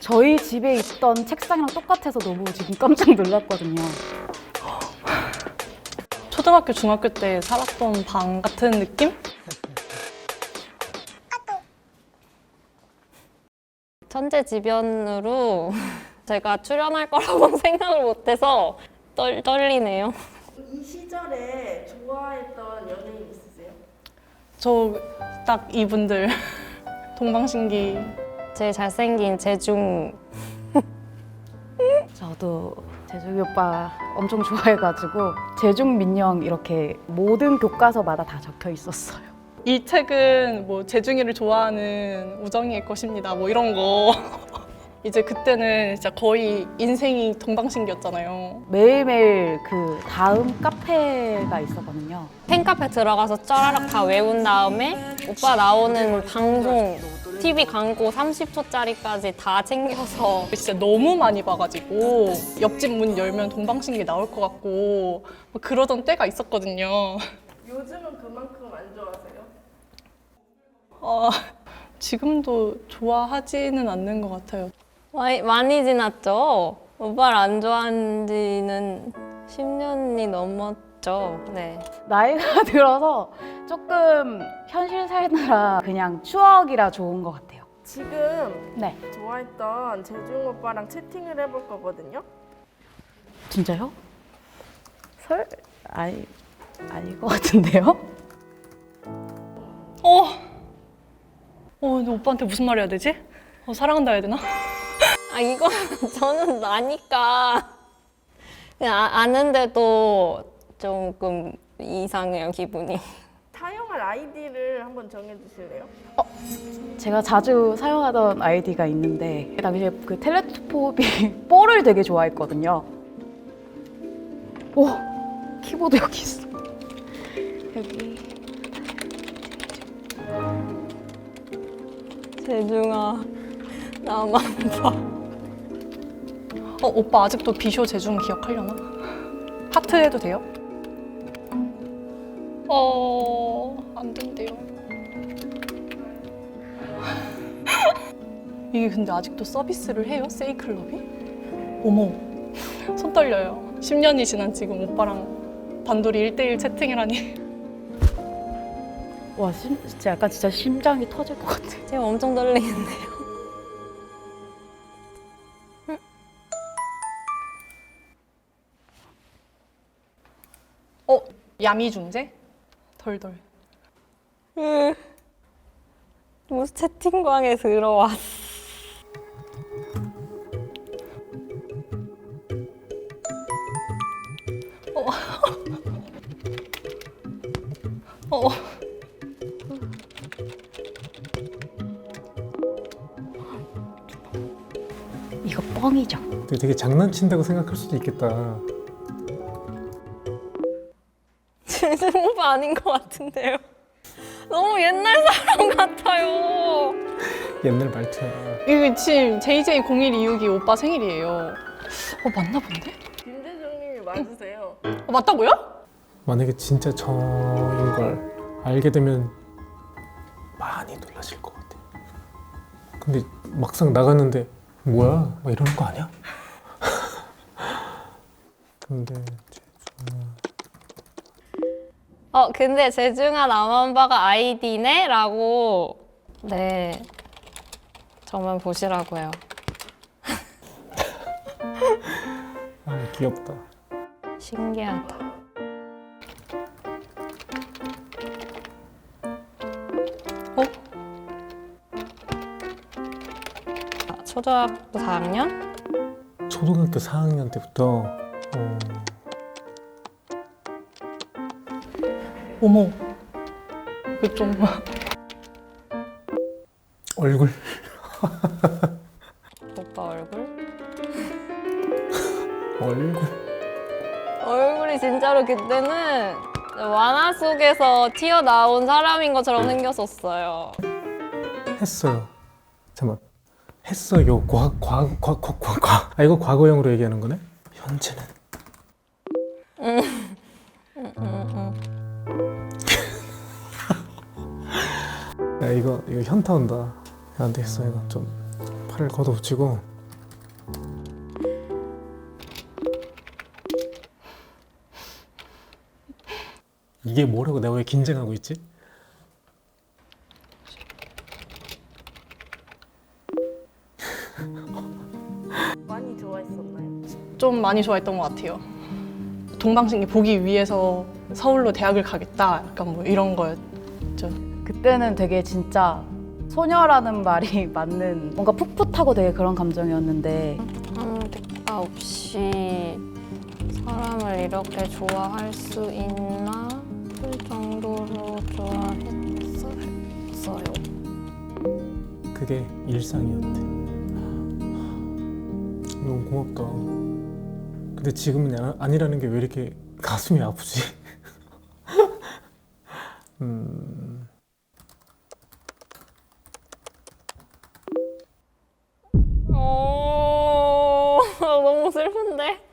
저희 집에 있던 책상이랑 똑같아서 너무 지금 깜짝 놀랐거든요. 초등학교, 중학교 때 살았던 방 같은 느낌? 천재지변으로 제가 출연할 거라고 생각을 못해서 떨리네요. 이 시절에 좋아했던 연예인 있으세요? 저 딱 이분들 동방신기. 제일 잘생긴 재중. 저도 재중이 오빠 엄청 좋아해가지고 재중민영 이렇게 모든 교과서마다 다 적혀 있었어요. 이 책은 뭐 재중이를 좋아하는 우정이의 것입니다. 뭐 이런 거. 이제 그때는 진짜 거의 인생이 동방신기였잖아요. 매일매일 그 다음 카페가 있었거든요. 팬카페 들어가서 쩌라락 다 외운 다음에 오빠 나오는 방송, TV 광고 30초짜리까지 다 챙겨서 진짜 너무 많이 봐가지고 옆집 문 열면 동방신기 나올 것 같고 뭐 그러던 때가 있었거든요. 요즘은 그만큼 안 좋아하세요? 지금도 좋아하지는 않는 것 같아요. 많이 지났죠? 오빠를 안 좋아한 지는 10년이 넘었죠. 네. 나이가 들어서 조금 현실 살느라 그냥 추억이라 좋은 것 같아요. 지금 네. 좋아했던 재중 오빠랑 채팅을 해볼 거거든요. 진짜요? 아닐 것 같은데요? 근데 오빠한테 무슨 말 해야 되지? 사랑한다 해야 되나? 이거 저는 나니까 그냥 아는데도 조금 이상해요, 기분이. 사용할 아이디를 한번 정해주실래요? 제가 자주 사용하던 아이디가 있는데 그 당시에 그 텔레토비 볼을 되게 좋아했거든요. 오! 키보드 여기 있어. 여기. 재중아, 나만 봐. 오빠 아직도 비쇼 재중 기억하려나? 하트 해도 돼요? 안 된대요. 이게 근데 아직도 서비스를 해요? 세이클럽이? 어머, 손 떨려요. 10년이 지난 지금 오빠랑 단둘이 1대1 채팅이라니. 와, 진짜 약간 진짜 심장이 터질 것 같아. 지금 엄청 떨리는데요. 야미중재? 덜덜. 무슨 채팅방에 들어왔어. 이거 뻥이죠? 되게 장난친다고 생각할 수도 있겠다. 재중 오빠 아닌 것 같은데요. 너무 옛날 사람 같아요. 옛날 말투야. 이게 지금 JJ0126이 오빠 생일이에요. 맞나 본데? 김재중님이 맞으세요. 맞다고요? 만약에 진짜 저인 걸 알게 되면 많이 놀라실 것 같아. 근데 막상 나갔는데 뭐야? 막 이러는 거 아니야? 근데 근데 재중아 나만 봐가 아이디네? 라고. 네. 저만 보시라고요. 귀엽다. 신기하다. 초등학교 4학년? 초등학교 4학년 때부터 어머, 그 좀. 얼굴 오빠 얼굴? 얼굴이 진짜로 그때는 만화 속에서 튀어나온 사람인 것처럼 생겼었어요. 했어요. 잠깐 했어요. 이거 과거형으로 얘기하는 거네? 현재는 야 이거 현타 온다. 안 되겠어. 이거 좀 팔을 걷어붙이고 이게 뭐라고 내가 왜 긴장하고 있지? 많이 좋아했었나요? 좀 많이 좋아했던 것 같아요. 동방신기 보기 위해서 서울로 대학을 가겠다. 약간 뭐 이런 거였죠. 그때는 되게 진짜 소녀라는 말이 맞는 뭔가 풋풋하고 되게 그런 감정이었는데 아무 대가 없이 사람을 이렇게 좋아할 수 있나? 그 정도로 좋아했어요. 그게 일상이었대. 너무 고맙다. 근데 지금은 아니라는 게 왜 이렇게 가슴이 아프지? 너무 슬픈데?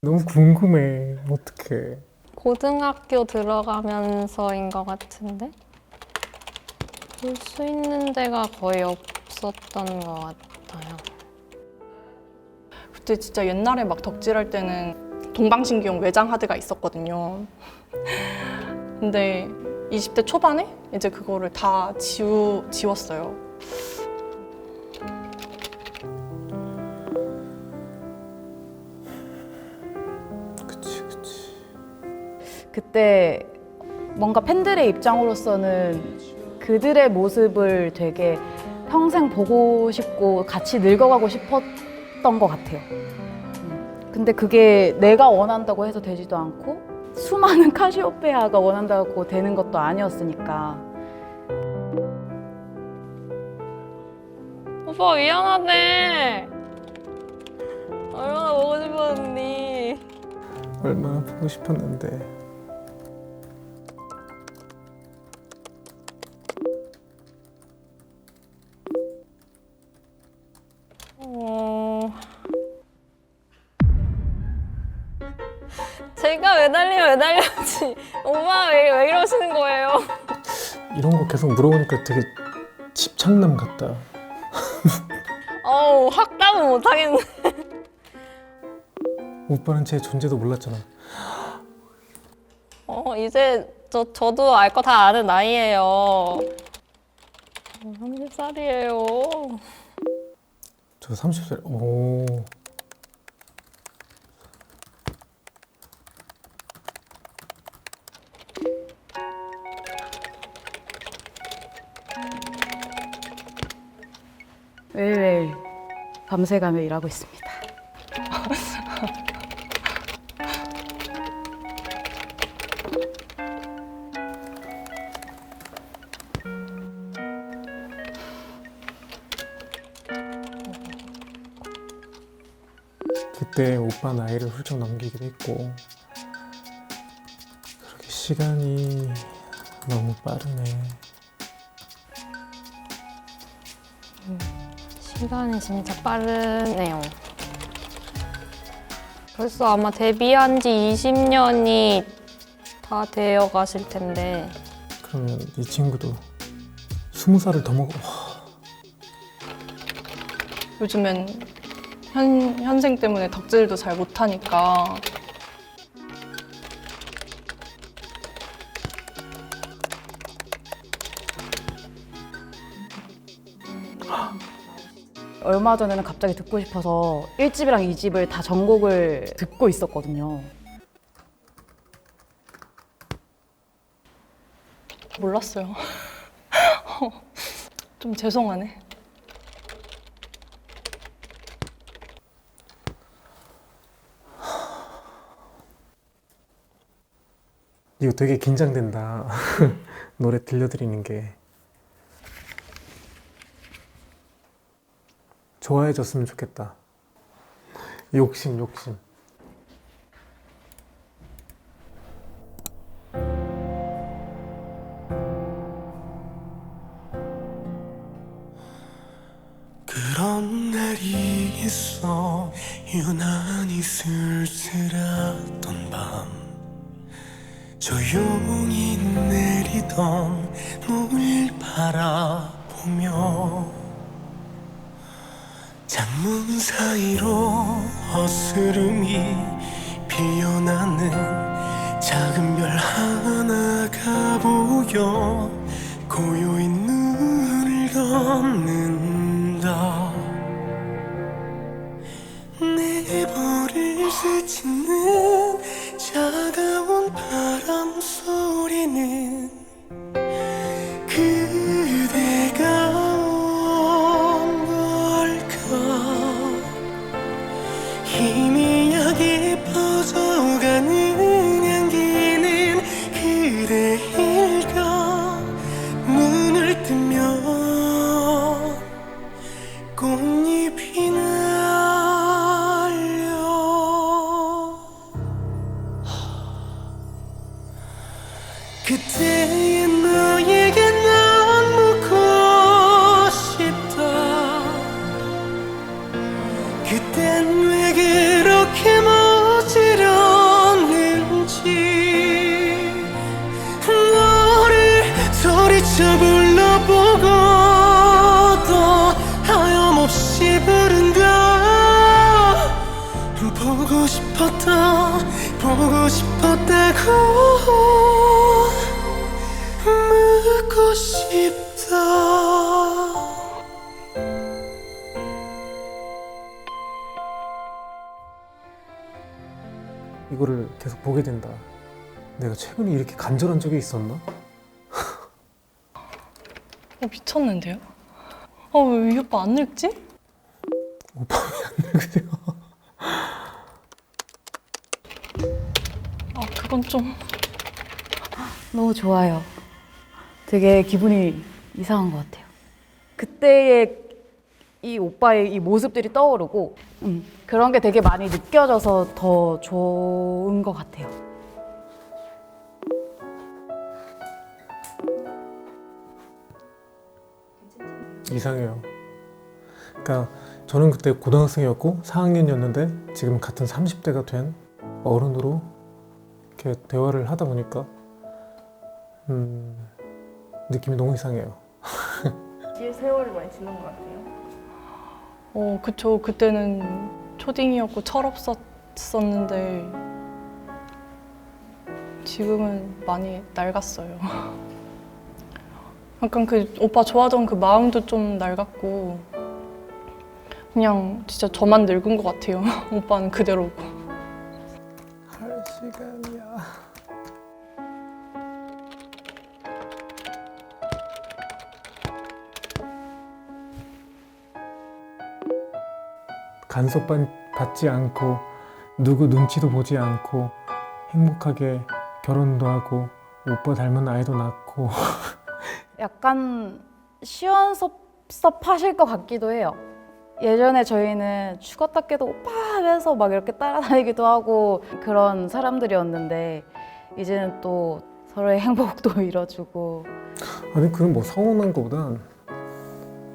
너무 궁금해. 어떡해. 고등학교 들어가면서인 것 같은데? 볼 수 있는 데가 거의 없었던 것 같아요. 그때 진짜 옛날에 막 덕질할 때는 동방신기용 외장 하드가 있었거든요. 근데 20대 초반에 이제 그거를 다 지웠어요. 그치, 그치. 그때 뭔가 팬들의 입장으로서는 그들의 모습을 되게 평생 보고 싶고 같이 늙어가고 싶었던 것 같아요. 근데 그게 내가 원한다고 해서 되지도 않고 수많은 카시오페아가 원한다고 되는 것도 아니었으니까. 오빠 미안하네. 얼마나 보고 싶었니? 얼마나 보고 싶었는데. 제가 왜 달려지? 오빠 왜 이러시는 거예요? 이런 거 계속 물어보니까 되게 집착남 같다. 확답은 못하겠네. 오빠는 제 존재도 몰랐잖아. 이제 저도 알 거 다 아는 나이예요. 30살이에요. 저 30살. 오. 매일매일 밤새가며 일하고 있습니다. 그때 오빠 나이를 훌쩍 넘기기도 했고 그렇게 시간이 너무 빠르네. 시간이 진짜 빠르네요. 벌써 아마 데뷔한 지 20년이 다 되어 가실 텐데. 그러면 이 친구도 20살을 더 먹어. 요즘엔 현생 때문에 덕질도 잘 못하니까 얼마 전에는 갑자기 듣고 싶어서 1집이랑 2집을 다 전곡을 듣고 있었거든요. 몰랐어요. 좀 죄송하네. 이거 되게 긴장된다. 노래 들려드리는 게. 좋아해줬으면 좋겠다. 욕심. 그런 날이 있어 유난히 쓸쓸했던 밤 조용히 내리던 노을 바라보며 창문 사이로 어스름이 피어나는 작은 별 하나가 보여 고요히 눈을 감는다. 내 볼을 스치는 차가운 바람 소리는 그대가 온 걸까. 희미하게 퍼져가는 향기는 그대일까. 눈을 뜨면 꽃잎이 날려. 그때의 너에게 난 묻고 싶다. 그땐 왜 그렇게 모질었는지. 너를 소리쳐 불러보고도 하염없이 부른다. 보고 싶었다 보고 싶었다고 묻고 싶다. 이거를 계속 보게 된다. 내가 최근에 이렇게 간절한 적이 있었나? 미쳤는데요? 왜 이 오빠 안 늙지? 오빠 왜 안 늙으세요? 그건 좀... 너무 좋아요. 되게 기분이 이상한 것 같아요. 그때의 이 오빠의 이 모습들이 떠오르고 그런 게 되게 많이 느껴져서 더 좋은 것 같아요. 이상해요. 그러니까 저는 그때 고등학생이었고 4학년이었는데 지금 같은 30대가 된 어른으로 이렇게 대화를 하다 보니까 느낌이 너무 이상해요. 이 세월이 많이 지난 것 같아요. 그쵸. 그때는 초딩이었고 철없었는데 지금은 많이 낡았어요. 약간 그 오빠 좋아하던 그 마음도 좀 낡았고 그냥 진짜 저만 늙은 것 같아요. 오빠는 그대로고. 할 시간이야. 간섭 받지 않고 누구 눈치도 보지 않고 행복하게 결혼도 하고 오빠 닮은 아이도 낳고 약간 시원섭섭하실 것 같기도 해요. 예전에 저희는 죽었다 깨도 오빠 하면서 막 이렇게 따라다니기도 하고 그런 사람들이었는데 이제는 또 서로의 행복도 이뤄주고. 아니 그럼 뭐 서운한 거보단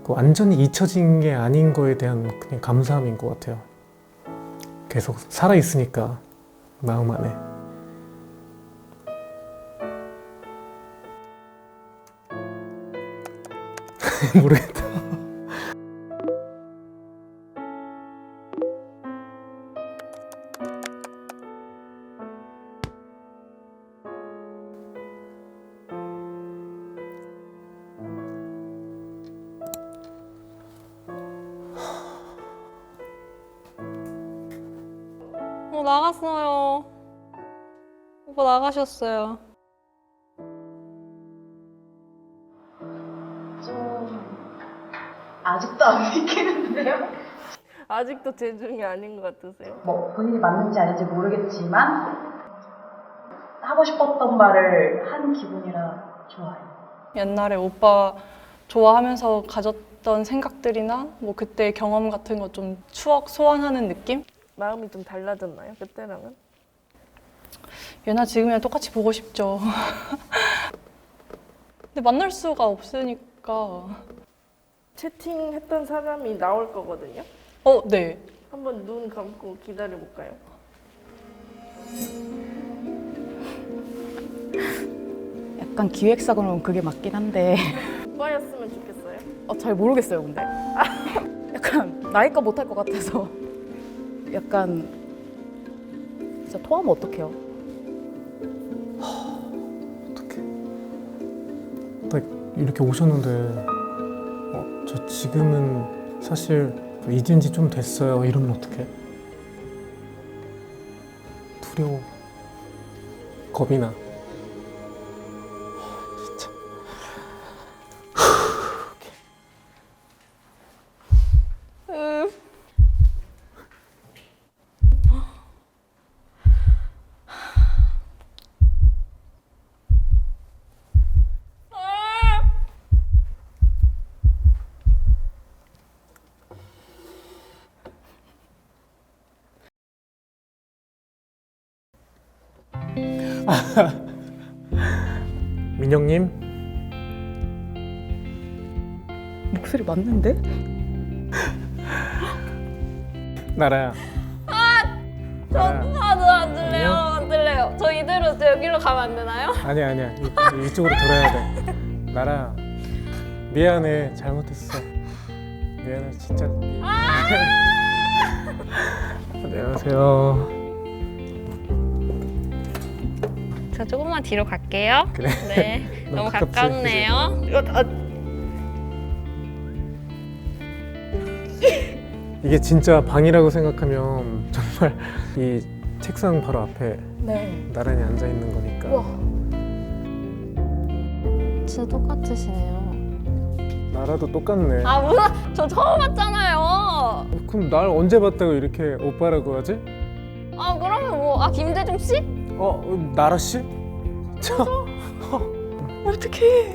완전히 잊혀진 게 아닌 거에 대한 그냥 감사함인 것 같아요. 계속 살아있으니까 마음 안에. 모르겠다. 나갔어요. 오빠 나가셨어요. 아직도 안 믿기는데요? 아직도 재중이 아닌 것 같으세요? 뭐 본인이 맞는지 아닌지 모르겠지만 하고 싶었던 말을 한 기분이라 좋아요. 옛날에 오빠 좋아하면서 가졌던 생각들이나 뭐 그때 경험 같은 거 좀 추억 소환하는 느낌? 마음이 좀 달라졌나요? 그때랑은? 얘나 지금이랑 똑같이 보고 싶죠. 근데 만날 수가 없으니까. 채팅했던 사람이 나올 거거든요? 네. 한번 눈 감고 기다려볼까요? 약간 기획사고는 그게 맞긴 한데 오빠였으면 좋겠어요? 잘 모르겠어요 근데. 약간 나이가 못할 것 같아서 약간 진짜 토하면 어떡해요? 어떡해. 딱 이렇게 오셨는데 저 지금은 사실 잊은 지 좀 됐어요. 이러면 어떡해? 두려워. 겁이 나. 진짜. 민영님, 목소리 맞는데? 나라야. 나라야. 하나도 안 들려요. 안녕? 안 들려요. 저 이대로 여기로 가면 안 되나요? 아니야. 이쪽으로 돌아야 돼. 나라야. 미안해. 잘못했어. 미안해. 진짜. 안녕하세요. 저 조금만 뒤로 갈게요. 그래. 네. 너무 가깝지, 가깝네요. 이게 진짜 방이라고 생각하면 정말 이 책상 바로 앞에 네. 나란히 앉아 있는 거니까. 우와. 진짜 똑같으시네요. 나라도 똑같네. 아 뭐야? 저 처음 봤잖아요. 그럼 날 언제 봤다고 이렇게 오빠라고 하지? 아 그러면 뭐 김대중 씨? 나라 씨? 참. 어떡해.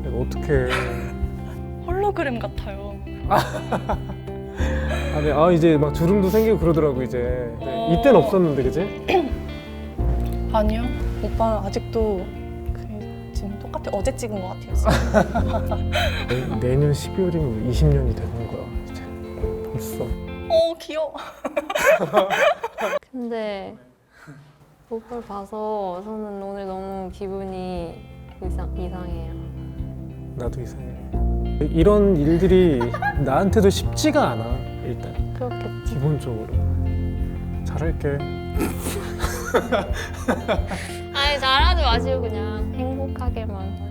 내가 어떻게? 홀로그램 같아요. 아니, 이제 막 주름도 생기고 그러더라고 이제. 이때는 없었는데 그지? 아니요. 오빠는 아직도 지금 똑같아. 어제 찍은 것 같아요. 지금. 내년 12월이면 20년이 되는 거야 이제. 벌써. 귀여워. 근데 오빠를 봐서 저는 오늘 너무 기분이 이상해요. 나도 이상해. 이런 일들이 나한테도 쉽지가 않아 일단. 그렇겠지. 기본적으로. 잘할게. 아니 잘하지 마시고 그냥 행복하게만.